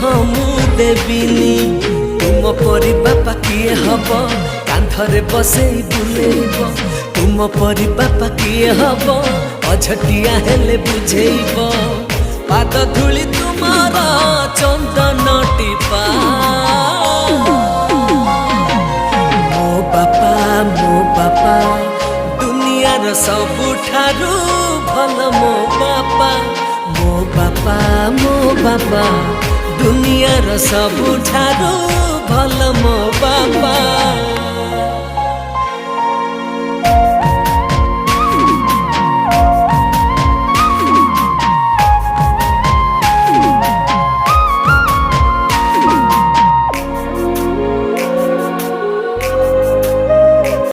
हमू देविनी तुम परी बापा किए हब कांधरे बसे बुलेब तुम परी बापा किए हब अझटिया हेले बुझेब पाद धूली तुमार चंदन टीपा मो बापा दुनियार सबुठारू भल मो बापा दुनियार सबुठारू भल मो बापा।